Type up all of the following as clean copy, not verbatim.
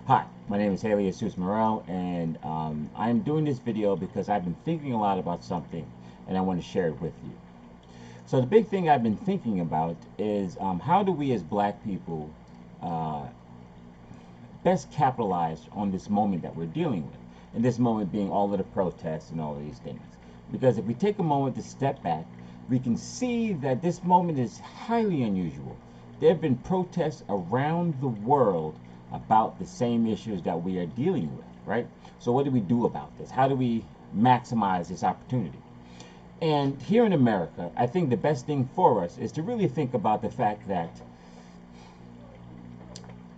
Hi, my name is Haley Jesus Morel, and I'm doing this video because I've been thinking a lot about something, and I want to share it with you. So the big thing I've been thinking about is how do we as Black people uh, best capitalize on this moment that we're dealing with, and this moment being all of the protests and all of these things. Because if we take a moment to step back, we can see that this moment is highly unusual. There have been protests around the world about the same issues that we are dealing with, right? So what do we do about this? How do we maximize this opportunity? And here in America, I think the best thing for us is to really think about the fact that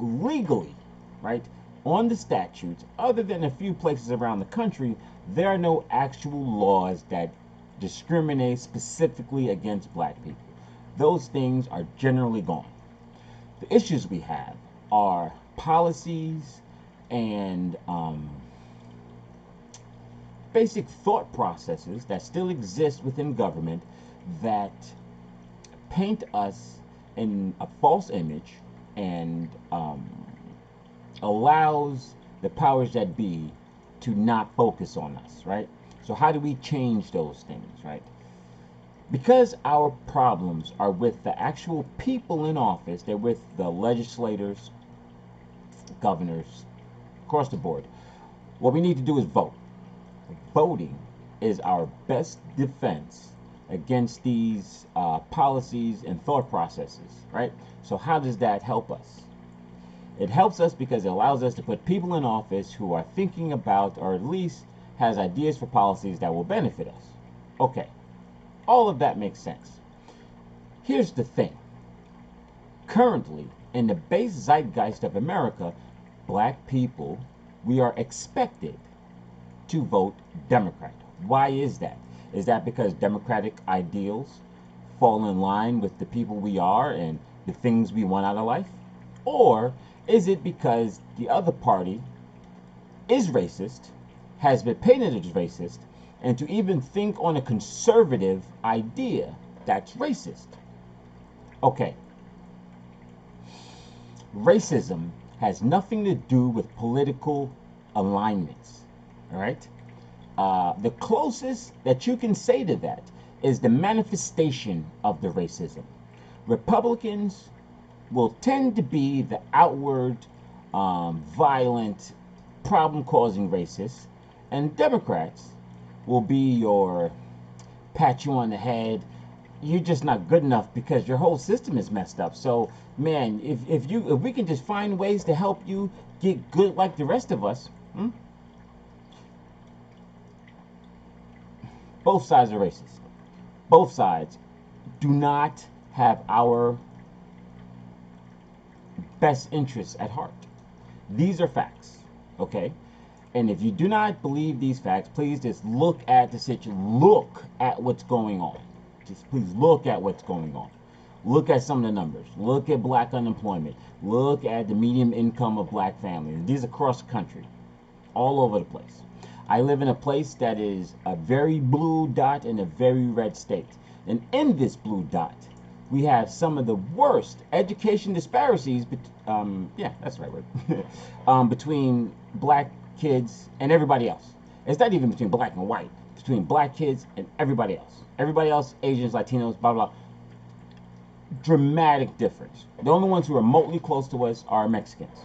legally, right, on the statutes, other than a few places around the country, there are no actual laws that discriminate specifically against Black people. Those things are generally gone. The issues we have are policies and basic thought processes that still exist within government that paint us in a false image and allows the powers that be to not focus on us, right? So how do we change those things, right? Because our problems are with the actual people in office, they're with the legislators, governors, across the board. What we need to do is vote. Voting is our best defense against these policies and thought processes, right? So how does that help us? It helps us because it allows us to put people in office who are thinking about, or at least has ideas for policies that will benefit us. Okay, all of that makes sense. Here's the thing. Currently, in the base zeitgeist of America, Black people, we are expected to vote Democrat. Why is that? Is that because democratic ideals fall in line with the people we are and the things we want out of life? Or is it because the other party is racist, has been painted as racist, and to even think on a conservative idea, that's racist? Okay, racism has nothing to do with political alignments, all right? The closest that you can say to that is the manifestation of the racism. Republicans will tend to be the outward, violent, problem causing racists, and Democrats will be your pat you on the head. You're just not good enough because your whole system is messed up. So, man, if we can just find ways to help you get good like the rest of us, both sides are racist. Both sides do not have our best interests at heart. These are facts, okay? And if you do not believe these facts, please just look at the situation. Look at what's going on. Just please look at what's going on. Look at some of the numbers. Look at Black unemployment. Look at the median income of Black families. These across the country, all over the place. I live in a place that is a very blue dot in a very red state. And in this blue dot, we have some of the worst education disparities, yeah, that's the right word, between Black kids and everybody else. It's not even between Black and white, it's between Black kids and everybody else. Everybody else, Asians, Latinos, blah, blah. Dramatic difference. The only ones who are remotely close to us are Mexicans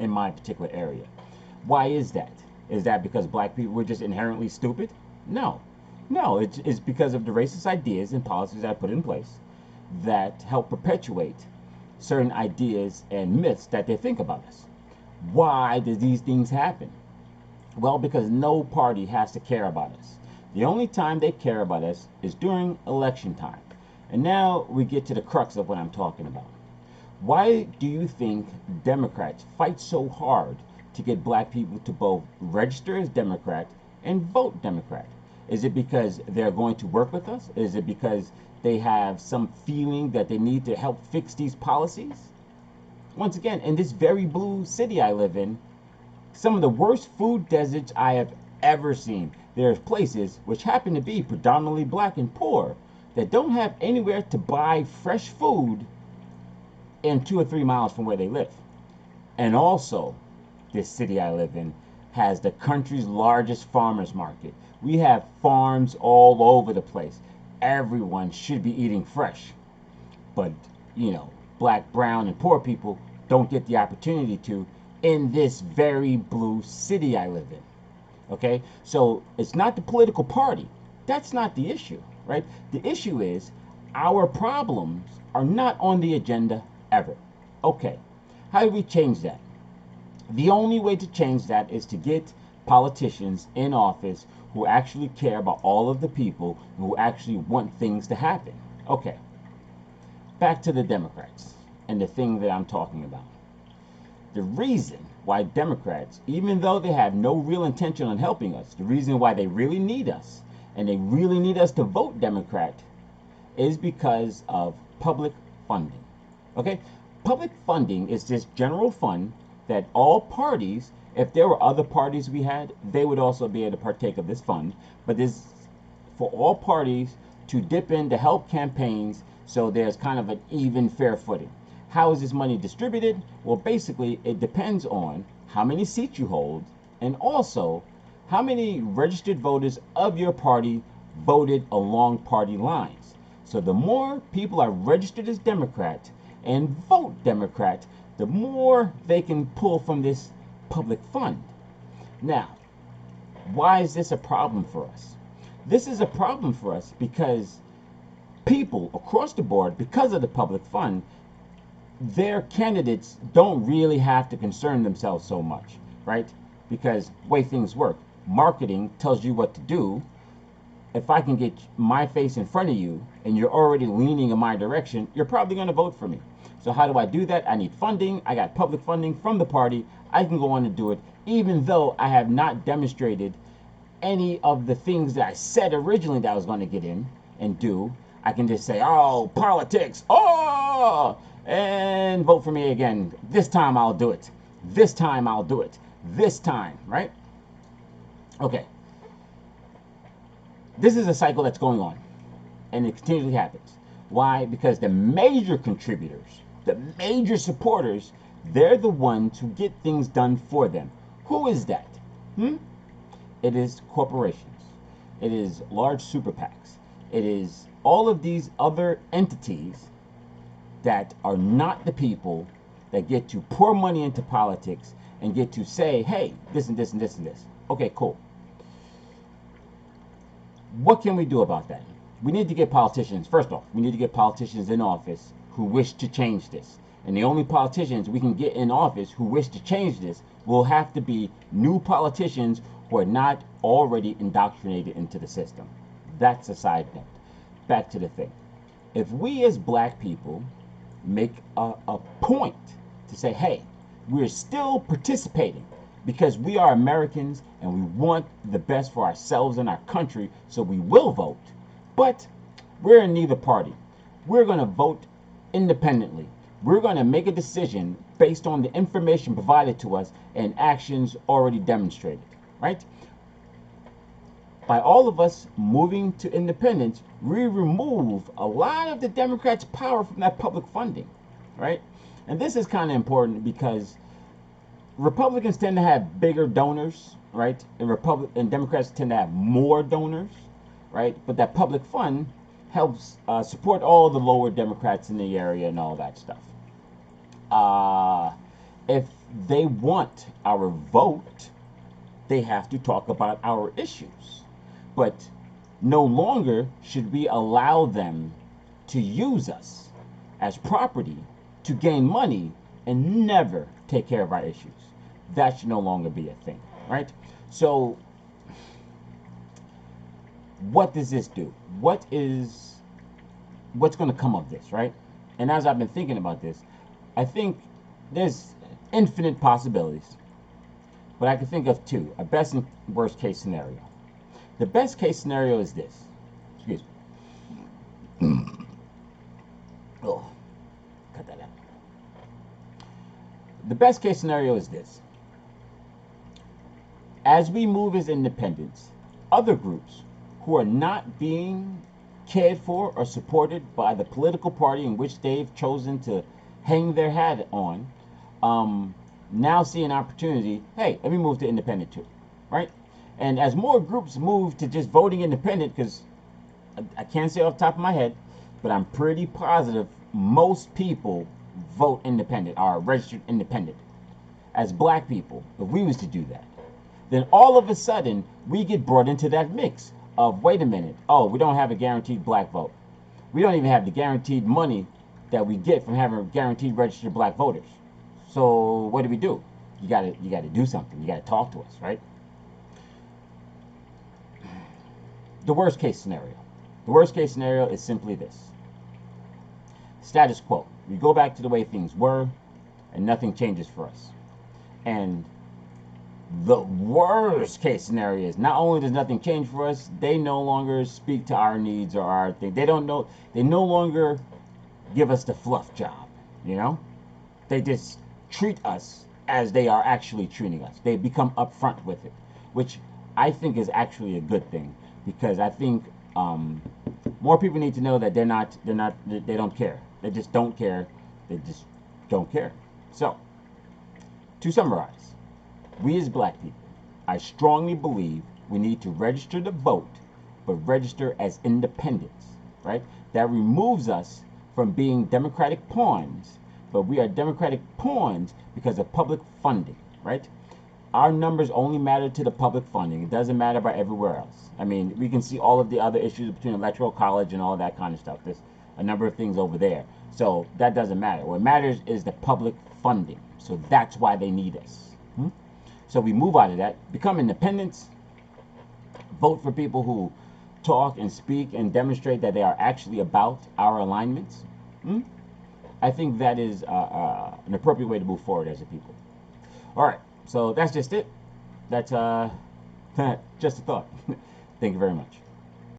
in my particular area. Why is that? Is that because Black people were just inherently stupid? No. No, it's because of the racist ideas and policies that I put in place that help perpetuate certain ideas and myths that they think about us. Why do these things happen? Well, because no party has to care about us. The only time they care about us is during election time. And now we get to the crux of what I'm talking about. Why do you think Democrats fight so hard to get Black people to both register as Democrat and vote Democrat? Is it because they're going to work with us? Is it because they have some feeling that they need to help fix these policies? Once again, in this very blue city I live in, some of the worst food deserts I have ever seen. There's places which happen to be predominantly Black and poor that don't have anywhere to buy fresh food in 2 or 3 miles from where they live. And also, this city I live in has the country's largest farmers market. We have farms all over the place. Everyone should be eating fresh. But, you know, black, brown, and poor people don't get the opportunity to in this very blue city I live in. Okay? So it's not the political party. That's not the issue, right? The issue is our problems are not on the agenda ever. Okay. How do we change that? The only way to change that is to get politicians in office who actually care about all of the people, who actually want things to happen. Okay. Back to the Democrats and the thing that I'm talking about. The reason why Democrats, even though they have no real intention on helping us, the reason why they really need us and they really need us to vote Democrat is because of public funding. Okay? Public funding is this general fund that all parties, if there were other parties we had, they would also be able to partake of this fund. But this for all parties to dip in to help campaigns so there's kind of an even fair footing. How is this money distributed? Well, basically, it depends on how many seats you hold and also how many registered voters of your party voted along party lines. So the more people are registered as Democrat and vote Democrat, the more they can pull from this public fund. Now, why is this a problem for us? This is a problem for us because people across the board, because of the public fund, their candidates don't really have to concern themselves so much, right? Because the way things work, marketing tells you what to do. If I can get my face in front of you and you're already leaning in my direction, you're probably going to vote for me. So how do I do that? I need funding. I got public funding from the party. I can go on and do it, even though I have not demonstrated any of the things that I said originally that I was going to get in and do. I can just say, oh, politics, oh, and vote for me again. This time I'll do it. This time I'll do it. This time, right? Okay. This is a cycle that's going on, and it continually happens. Why? Because the major contributors, the major supporters, they're the ones who get things done for them. Who is that? It is corporations. It is large super PACs. It is all of these other entities that are not the people that get to pour money into politics and get to say, hey, this and this and this and this. Okay, cool. What can we do about that? We need to get politicians, first off, we need to get politicians in office who wish to change this. And the only politicians we can get in office who wish to change this will have to be new politicians who are not already indoctrinated into the system. That's a side note. Back to the thing. If we as black people make a point to say, hey, we're still participating because we are Americans and we want the best for ourselves and our country, so we will vote, but we're in neither party. We're going to vote independently. We're going to make a decision based on the information provided to us and actions already demonstrated, right? By all of us moving to independence, we remove a lot of the Democrats' power from that public funding, right? And this is kind of important because Republicans tend to have bigger donors, right? And Democrats tend to have more donors, right? But that public fund helps support all the lower Democrats in the area and all that stuff. If they want our vote, they have to talk about our issues. But no longer should we allow them to use us as property to gain money and never take care of our issues. That should no longer be a thing, right? So what does this do? What's going to come of this, right? And as I've been thinking about this, I think there's infinite possibilities, but I can think of two, a best and worst case scenario. The best case scenario is this. Excuse me. Oh, cut that out. The best case scenario is this. As we move as independents, other groups who are not being cared for or supported by the political party in which they've chosen to hang their hat on, now see an opportunity. Hey, let me move to independent too, right? And as more groups move to just voting independent, because I can't say off the top of my head, but I'm pretty positive most people vote independent, are registered independent. As black people, if we was to do that, then all of a sudden we get brought into that mix of, wait a minute, oh, we don't have a guaranteed black vote. We don't even have the guaranteed money that we get from having guaranteed registered black voters. So what do? You gotta do something. You gotta talk to us, right? The worst case scenario. The worst case scenario is simply this: status quo. We go back to the way things were, and nothing changes for us. And the worst case scenario is not only does nothing change for us, they no longer speak to our needs or our thing. They don't know. They no longer give us the fluff job. You know, they just treat us as they are actually treating us. They become upfront with it, which I think is actually a good thing, because I think more people need to know that they don't care. They just don't care. They just don't care. So, to summarize, we as black people, I strongly believe we need to register to vote, but register as independents, right? That removes us from being democratic pawns, but we are democratic pawns because of public funding, right? Our numbers only matter to the public funding. It doesn't matter about everywhere else. I mean, we can see all of the other issues between electoral college and all that kind of stuff. There's a number of things over there. So that doesn't matter. What matters is the public funding. So that's why they need us. So we move out of that, become independents, vote for people who talk and speak and demonstrate that they are actually about our alignments. I think that is an appropriate way to move forward as a people. All right, so that's just it. That's just a thought. Thank you very much.